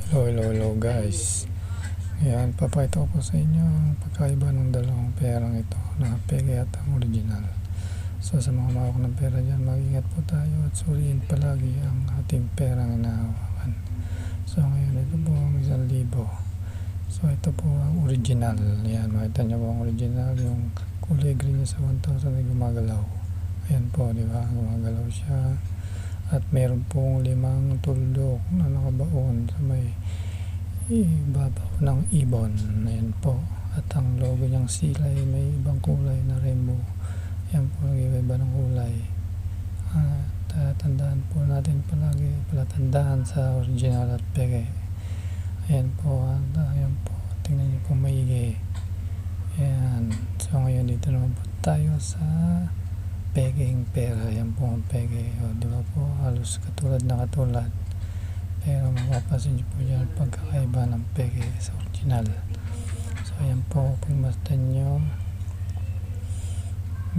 Hello guys. Ayan, papakita ko po sa inyo ang pagkaiba ng dalawang perang ito na peke at ang original. So sa mga mahawak ng pera dyan, mag-ingat po tayo at suriin palagi ang ating perang inahawakan. So ngayon ito po ang 1,000. So ito po ang original. Ayan, makita nyo po ang original, yung kulay green niya sa 1,000 ay gumagalaw. Ayan po, di ba? Gumagalaw siya. At meron pong 5 tuldok na nakabaon sa may ibabaw ng ibon. Ayan po. At ang logo niyang sila ay may ibang kulay na rainbow. Ayan po, nag-iba ng kulay. Tandaan po natin palagi, palatandaan sa original at peke. Ayan po, ayan po. Tingnan niyo po maigi. Ayan. So ngayon dito naman po tayo sa peking pera. Yan po ang peke. O, di ba po? Halos katulad na katulad. Pero mapapansin nyo po dyan pagkakaiba ng peke sa original. So ayan po. Pag masdan nyo,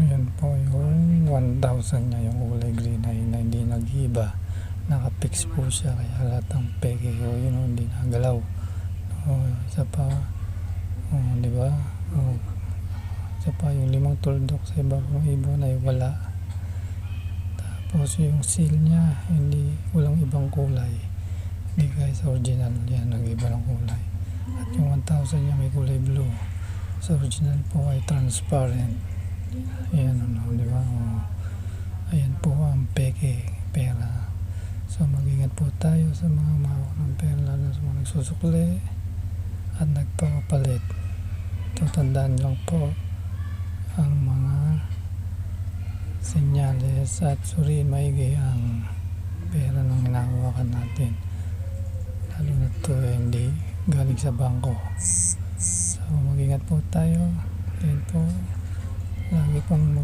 yan po yung 1,000 niya. Yung kulay green ay na hindi nag-iba. Nakapix po siya. Kaya lahat ng peke o yun o, hindi nagalaw. O, isa pa. O, di ba? O, pa yung 5 tuldok sa ibang ibon ay wala. Tapos yung seal niya hindi, walang ibang kulay, hindi guys original yan, nag-iba ng kulay. At yung 1,000 niya may kulay blue, sa original po ay transparent. Ayan ano, di ba? Ayan po ang peke pera. So mag-ingat po tayo sa mga mahawak ng pera, lalo sa mga nagsusukli at nagpapalit. So tandaan lang po ang mga senyales at suriin maigi ang pera ng hinahawakan natin, lalo na ito hindi galing sa bangko. So mag-ingat po tayo. Yan po, lagi pong